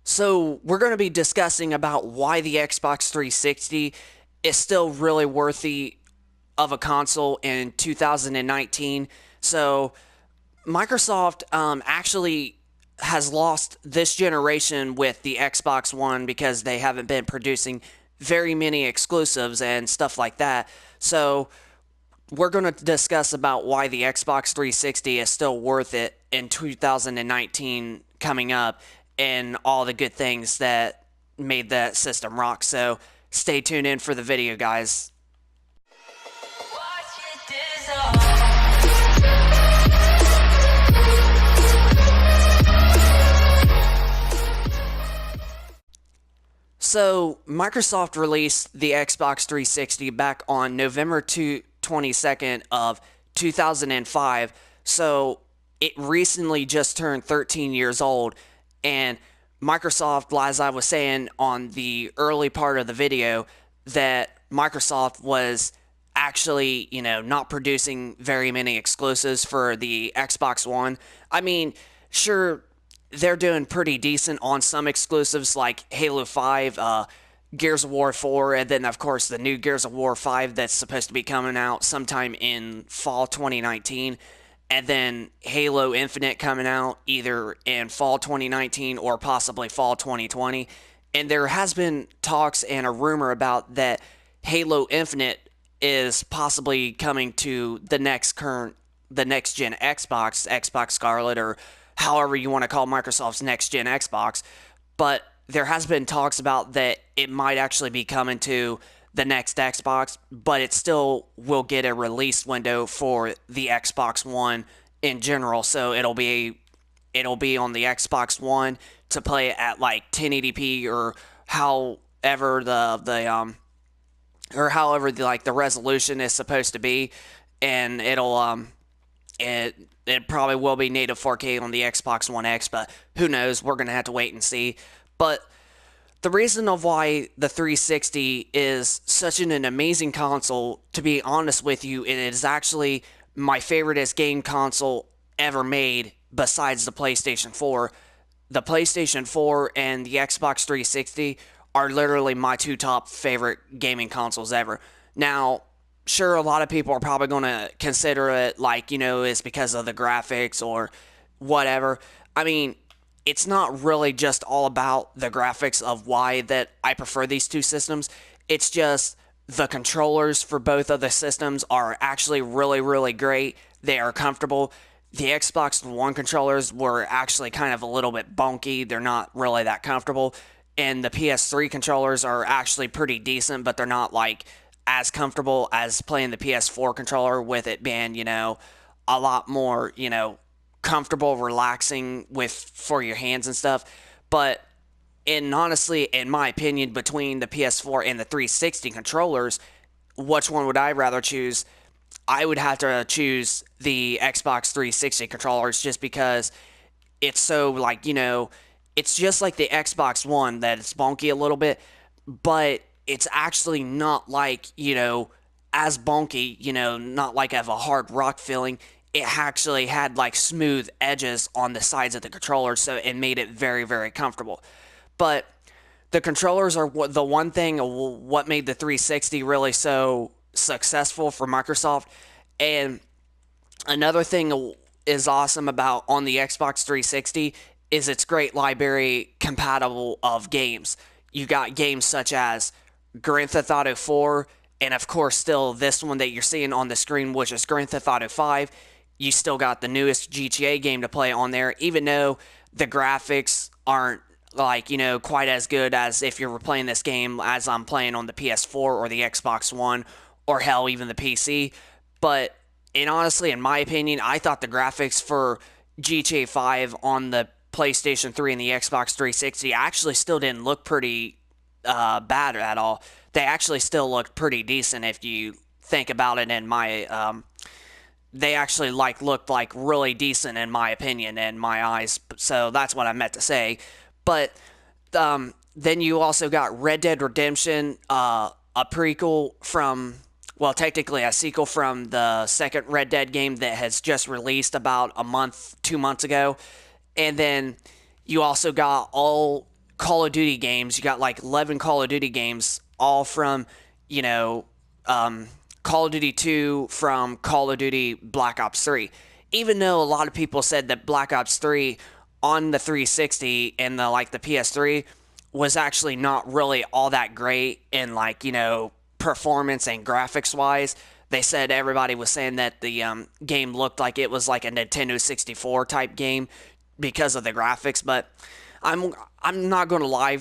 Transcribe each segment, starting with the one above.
So we're going to be discussing about why the Xbox 360 is still really worthy of a console in 2019. So Microsoft actually has lost this generation with the Xbox One because they haven't been producing very many exclusives and stuff like that. So we're going to discuss about why the Xbox 360 is still worth it in 2019 coming up and all the good things that made that system rock. So stay tuned in for the video, guys. So Microsoft released the Xbox 360 back on November 22nd of 2005. So it recently just turned 13 years old, and Microsoft, as I was saying on the early part of the video, that Microsoft was actually, not producing very many exclusives for the Xbox One. I mean, sure, they're doing pretty decent on some exclusives like Halo 5, Gears of War 4, and then, of course, the new Gears of War 5 that's supposed to be coming out sometime in fall 2019. And then Halo Infinite coming out either in fall 2019 or possibly fall 2020. And there has been talks and a rumor about that Halo Infinite is possibly coming to the next gen Xbox, Xbox Scarlet, or however you want to call Microsoft's next gen Xbox. But there has been talks about that it might actually be coming to the next Xbox, but it still will get a release window for the Xbox One in general. So it'll be on the Xbox One to play at like 1080p or however the resolution is supposed to be, and it probably will be native 4K on the Xbox One X, but who knows? We're gonna have to wait and see. But the reason of why the 360 is such an amazing console, to be honest with you, it is actually my favoriteest game console ever made besides the PlayStation 4. The PlayStation 4 and the Xbox 360 are literally my two top favorite gaming consoles ever. Now, sure, a lot of people are probably going to consider it like, it's because of the graphics or whatever. I mean, it's not really just all about the graphics of why that I prefer these two systems. It's just the controllers for both of the systems are actually really, really great. They are comfortable. The Xbox One controllers were actually kind of a little bit bunky. They're not really that comfortable. And the PS3 controllers are actually pretty decent, but they're not like as comfortable as playing the PS4 controller, with it being, a lot more, comfortable, relaxing for your hands and stuff. But honestly, in my opinion, between the PS4 and the 360 controllers, which one would I rather choose? I would have to choose the Xbox 360 controllers, just because it's so it's just like the Xbox One, that it's bonky a little bit, but it's actually not like, as bonky, not like have a hard rock feeling. It actually had like smooth edges on the sides of the controller, so it made it very, very comfortable. But the controllers are the one thing what made the 360 really so successful for Microsoft. And another thing is awesome about on the Xbox 360 is its great library compatible of games. You got games such as Grand Theft Auto 4, and of course still this one that you're seeing on the screen, which is Grand Theft Auto 5. You still got the newest GTA game to play on there, even though the graphics aren't quite as good as if you were playing this game as I'm playing on the PS4 or the Xbox One, or hell, even the PC. But honestly, in my opinion, I thought the graphics for GTA 5 on the PlayStation 3 and the Xbox 360 actually still didn't look pretty bad at all. They actually still looked pretty decent if you think about it. They actually looked like really decent in my opinion, in my eyes. So that's what I meant to say. But then you also got Red Dead Redemption, a prequel from, well, technically a sequel from the second Red Dead game that has just released about 2 months ago. And then you also got all Call of Duty games. You got like 11 Call of Duty games, all from, you know, Call of Duty 2 from Call of Duty Black Ops 3. Even though a lot of people said that Black Ops 3 on the 360 and the PS3 was actually not really all that great in performance and graphics wise. They said everybody was saying that the game looked like it was like a Nintendo 64 type game because of the graphics, but I'm not going to lie,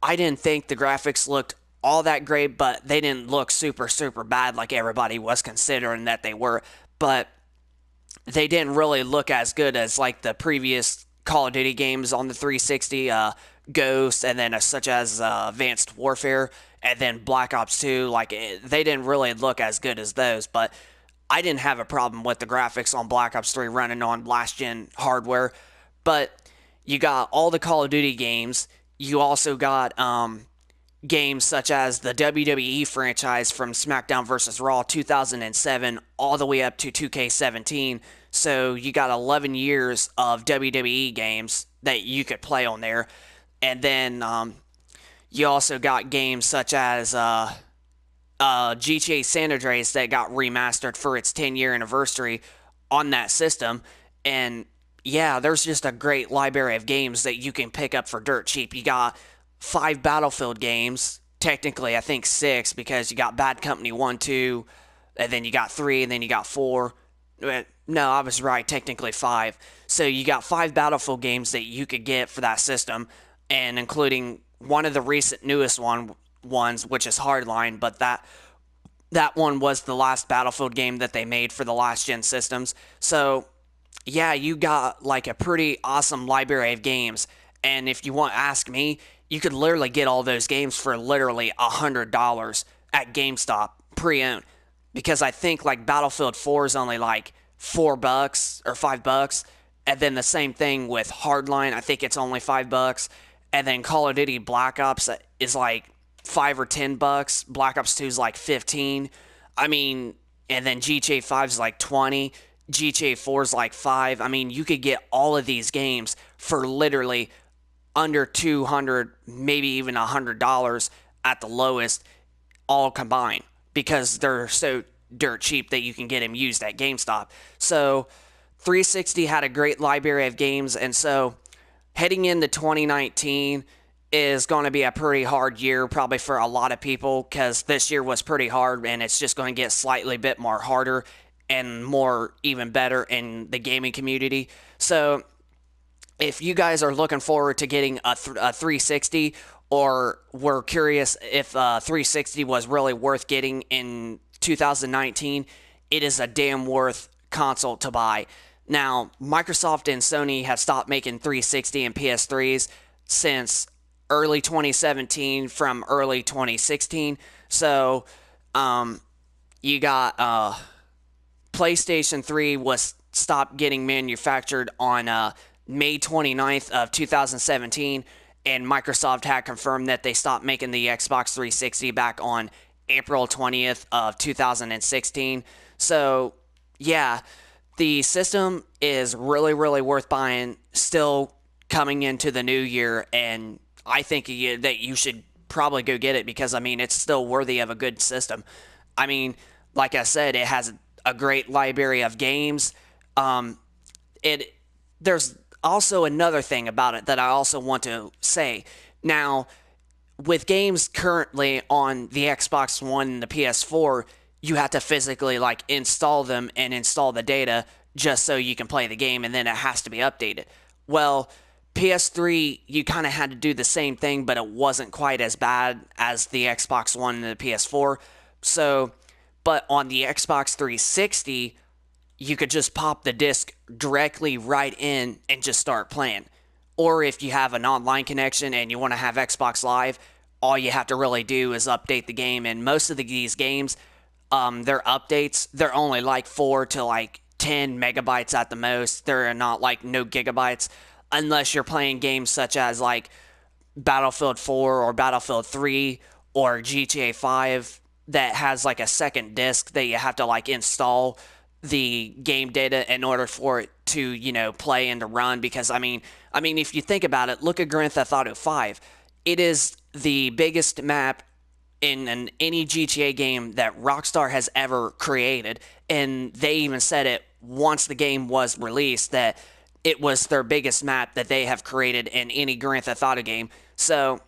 I didn't think the graphics looked all that great, but they didn't look super super bad like everybody was considering that they were. But they didn't really look as good as like the previous Call of Duty games on the 360, Ghost, and then such as Advanced Warfare, and then Black Ops 2. They didn't really look as good as those, but I didn't have a problem with the graphics on Black Ops 3 running on last gen hardware. But you got all the Call of Duty games. You also got games such as the WWE franchise from SmackDown vs. Raw 2007 all the way up to 2K17. So you got 11 years of WWE games that you could play on there. And then you also got games such as GTA San Andreas that got remastered for its 10-year anniversary on that system. And yeah, there's just a great library of games that you can pick up for dirt cheap. You got 5 Battlefield games, technically I think 6, because you got Bad Company 1, 2, and then you got 3, and then you got 4. No, I was right, technically 5. So you got 5 Battlefield games that you could get for that system, and including one of the recent newest ones, which is Hardline, but that one was the last Battlefield game that they made for the last gen systems. So yeah, you got like a pretty awesome library of games. And if you want to ask me, you could literally get all those games for literally $100 at GameStop pre-owned. Because I think like Battlefield 4 is only like $4 or $5. And then the same thing with Hardline. I think it's only $5. And then Call of Duty Black Ops is like $5 or $10. Black Ops 2 is like 15. I mean, and then GTA 5 is like 20. GTA 4 is like 5. I mean, you could get all of these games for literally under $200, maybe even $100 at the lowest, all combined, because they're so dirt cheap that you can get them used at GameStop. So 360 had a great library of games, and so heading into 2019 is going to be a pretty hard year probably for a lot of people, because this year was pretty hard, and it's just going to get slightly bit more harder and more even better in the gaming community. So if you guys are looking forward to getting a 360, or were curious if 360 was really worth getting in 2019, it is a damn worth console to buy. Now, Microsoft and Sony have stopped making 360 and PS3s since early 2017 from early 2016. So, you got PlayStation 3 was stopped getting manufactured on May 29th of 2017, and Microsoft had confirmed that they stopped making the Xbox 360 back on April 20th of 2016. So, yeah, the system is really, really worth buying still coming into the new year, and I think that you should probably go get it, because, I mean, it's still worthy of a good system. I mean, like I said, it has a great library of games. There's also another thing about it that I also want to say. Now, with games currently on the Xbox One and the PS4, you have to physically like install them and install the data just so you can play the game, and then it has to be updated. Well, PS3, you kind of had to do the same thing, but it wasn't quite as bad as the Xbox One and the PS4. So, but on the Xbox 360, you could just pop the disc directly right in and just start playing. Or if you have an online connection and you want to have Xbox Live, all you have to really do is update the game. And most of these games, their updates, they're only like 4 to like 10 megabytes at the most. They're not like no gigabytes, unless you're playing games such as like Battlefield 4 or Battlefield 3 or GTA 5 that has like a second disc that you have to like install the game data in order for it to, play and to run. Because I mean, if you think about it, look at Grand Theft Auto 5. it is the biggest map in any GTA game that Rockstar has ever created. And they even said it once the game was released that it was their biggest map that they have created in any Grand Theft Auto game. So,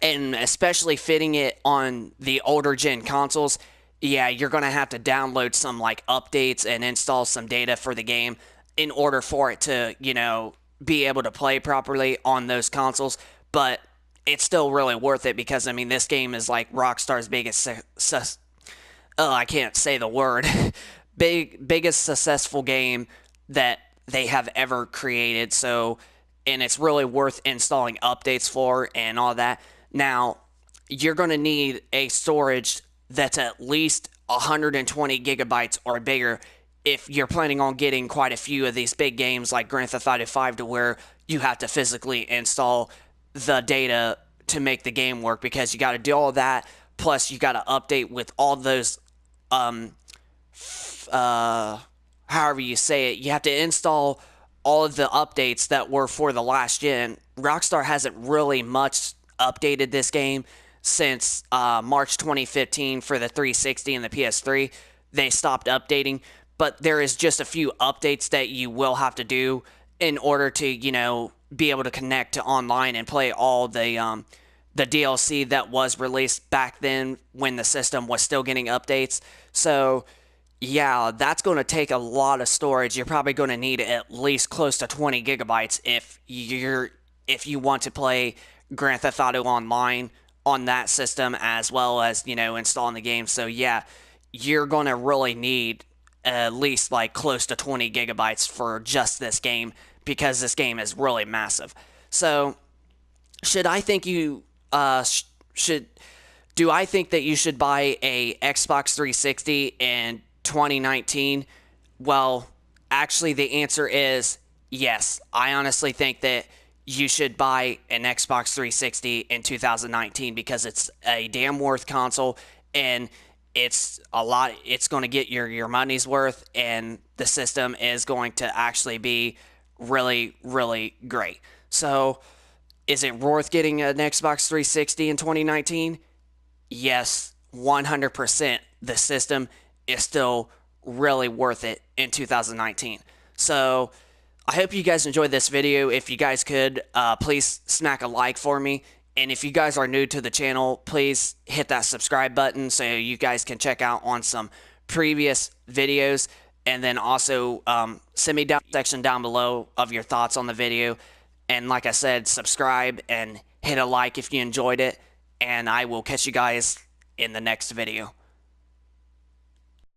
and especially fitting it on the older gen consoles, yeah, you're going to have to download some like updates and install some data for the game in order for it to, be able to play properly on those consoles. But it's still really worth it because, I mean, this game is like Rockstar's biggest, I can't say the word, biggest successful game that they have ever created. So, and it's really worth installing updates for and all that. Now, you're going to need a storage that's at least 120 gigabytes or bigger if you're planning on getting quite a few of these big games like Grand Theft Auto 5 to where you have to physically install the data to make the game work, because you got to do all that, plus you got to update with all those however you say it, you have to install all of the updates that were for the last gen. Rockstar hasn't really much updated this game since March 2015 for the 360 and the PS3. They stopped updating, but there is just a few updates that you will have to do in order to, be able to connect to online and play all the DLC that was released back then when the system was still getting updates. So, yeah, that's going to take a lot of storage. You're probably going to need at least close to 20 gigabytes if you want to play Grand Theft Auto Online on that system, as well as, installing the game. So, yeah, you're going to really need at least like close to 20 gigabytes for just this game, because this game is really massive. So, should I think you do I think that you should buy a Xbox 360 in 2019? Well, actually the answer is yes. I honestly think that you should buy an Xbox 360 in 2019 because it's a damn worth console, and it's going to get your money's worth, and the system is going to actually be really, really great. So, is it worth getting an Xbox 360 in 2019? Yes, 100%. The system is still really worth it in 2019. So, I hope you guys enjoyed this video. If you guys could, please smack a like for me. And if you guys are new to the channel, please hit that subscribe button so you guys can check out on some previous videos. And then also send me down section down below of your thoughts on the video. And like I said, subscribe and hit a like if you enjoyed it. And I will catch you guys in the next video.